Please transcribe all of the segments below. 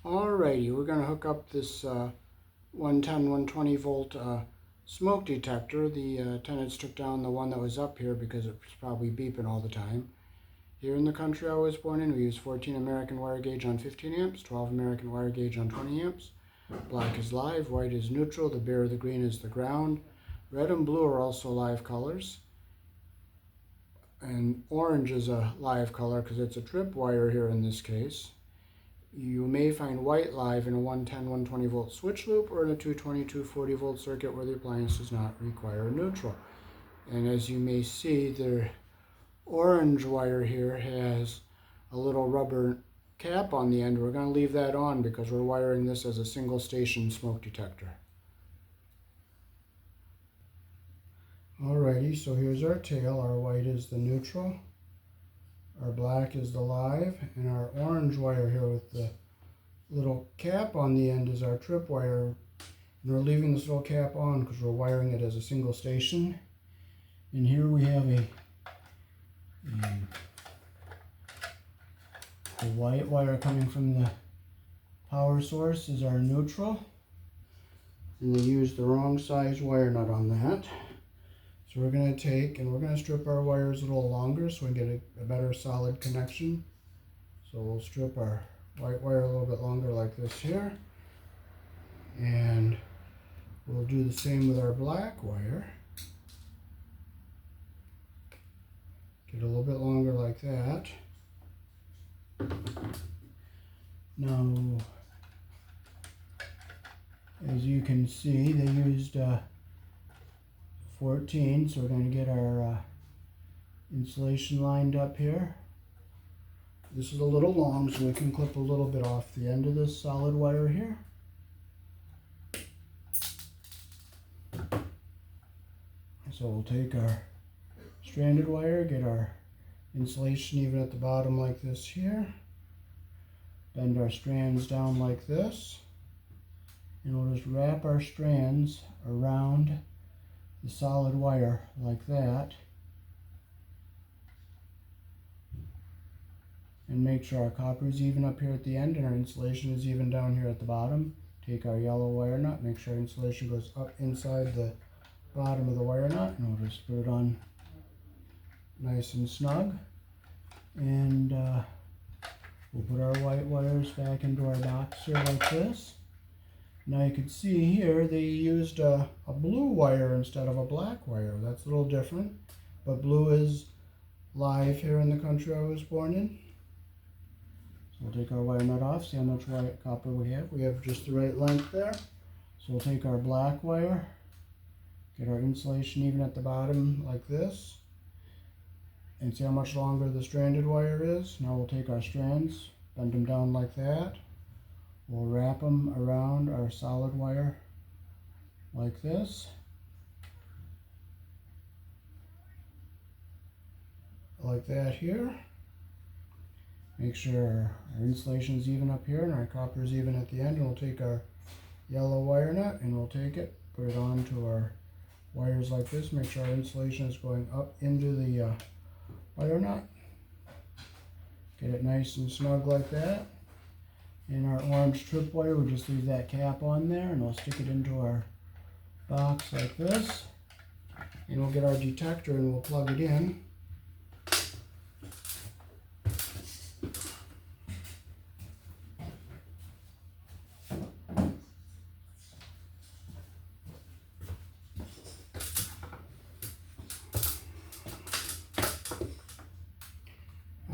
Alrighty, we're going to hook up this 110, 120 volt smoke detector. The tenants took down the one that was up here because it was probably beeping all the time. Here in the country I was born in, we use 14 American wire gauge on 15 amps, 12 American wire gauge on 20 amps. Black is live, white is neutral, the bare, the green is the ground. Red and blue are also live colors. And orange is a live color because it's a trip wire here in this case. You may find white live in a 110, 120 volt switch loop or in a 220, 240 volt circuit where the appliance does not require neutral. And as you may see, the orange wire here has a little rubber cap on the end. We're going to leave that on because we're wiring this as a single station smoke detector. Alrighty, so here's our tail. Our white is the neutral, our black is the live, and our orange wire here with the little cap on the end is our trip wire. And we're leaving this little cap on because we're wiring it as a single station. And here we have a white wire coming from the power source is our neutral. And we used the wrong size wire nut on that. So we're going to take and we're going to strip our wires a little longer so we can get a better solid connection. So we'll strip our white wire a little bit longer like this here. And we'll do the same with our black wire. Get a little bit longer like that. Now, as you can see, they used 14, so we're going to get our insulation lined up here. This is a little long, so we can clip a little bit off the end of this solid wire here. So we'll take our stranded wire, get our insulation even at the bottom like this here. Bend our strands down like this. And we'll just wrap our strands around the solid wire like that. And make sure our copper is even up here at the end and our insulation is even down here at the bottom. Take our yellow wire nut, make sure our insulation goes up inside the bottom of the wire nut, and we'll just put it on nice and snug. And we'll put our white wires back into our box here like this. Now you can see here they used a blue wire instead of a black wire. That's a little different, but blue is live here in the country I was born in. So we'll take our wire nut off, see how much white copper we have. We have just the right length there. So we'll take our black wire, get our insulation even at the bottom like this, and see how much longer the stranded wire is. Now we'll take our strands, bend them down like that. We'll wrap them around our solid wire like this. Like that here. Make sure our insulation is even up here and our copper is even at the end. And we'll take our yellow wire nut and we'll take it, put it onto our wires like this. Make sure our insulation is going up into the wire nut. Get it nice and snug like that. And our orange trip wire, we'll just leave that cap on there and we'll stick it into our box like this. And we'll get our detector and we'll plug it in.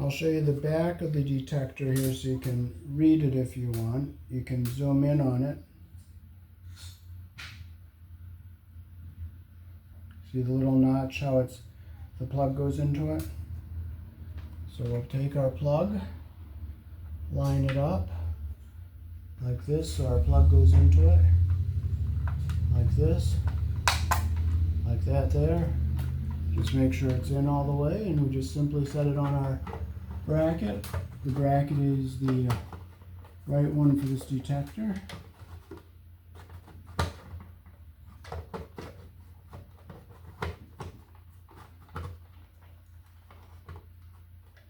I'll show you the back of the detector here so you can read it if you want. You can zoom in on it. See the little notch, how the plug goes into it? So we'll take our plug, line it up like this so our plug goes into it. Like this, like that there. Just make sure it's in all the way and we just simply set it on our bracket. The bracket is the right one for this detector.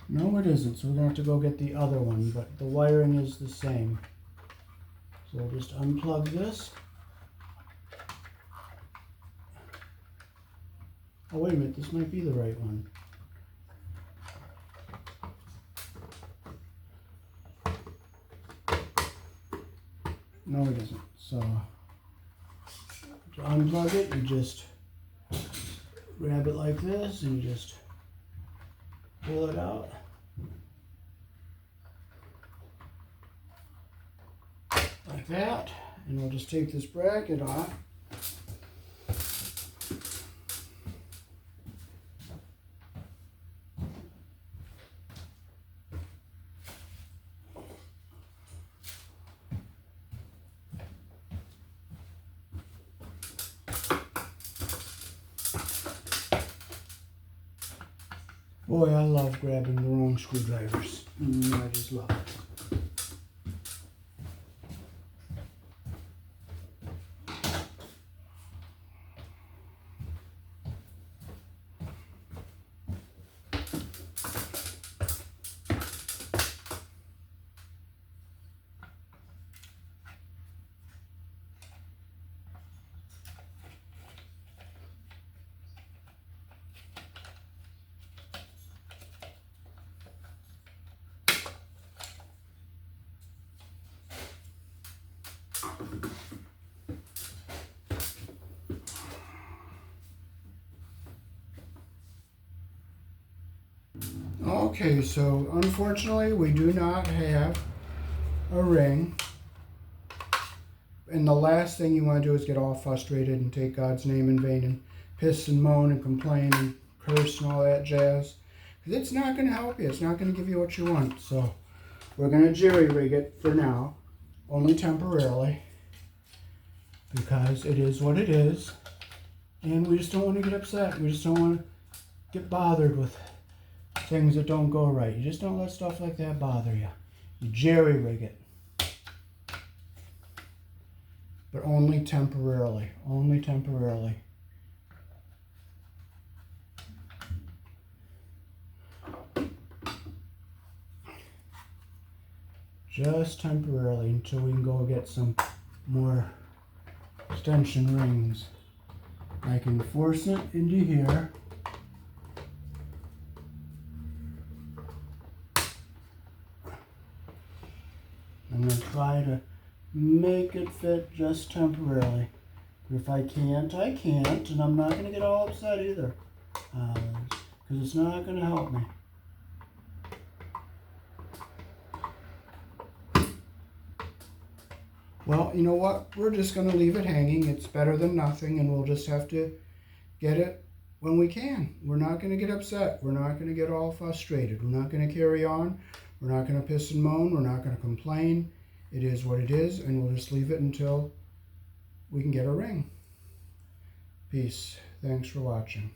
No, it isn't, so we're going to have to go get the other one, but the wiring is the same. So we'll just unplug this. Oh, wait a minute, this might be the right one. No, it isn't. So to unplug it, you just grab it like this and you just pull it out. Like that. And we'll just take this bracket off. Boy, I love grabbing the wrong screwdrivers. I just love it. Okay, so unfortunately we do not have a ring. And the last thing you want to do is get all frustrated and take God's name in vain and piss and moan and complain and curse and all that jazz. Because it's not going to help you. It's not going to give you what you want. So we're going to jerry-rig it for now, only temporarily, because it is what it is. And we just don't want to get upset. We just don't want to get bothered with things that don't go right. You just don't let stuff like that bother you. You jerry-rig it. But only temporarily. Only temporarily. Just temporarily until we can go get some more extension rings. I can force it into here. I'm going to try to make it fit just temporarily. If I can't, I can't, and I'm not going to get all upset either, because it's not going to help me. Well, you know what? We're just going to leave it hanging. It's better than nothing, and we'll just have to get it when we can. We're not going to get upset. We're not going to get all frustrated. We're not going to carry on. We're not going to piss and moan. We're not going to complain. It is what it is, and we'll just leave it until we can get a ring. Peace. Thanks for watching.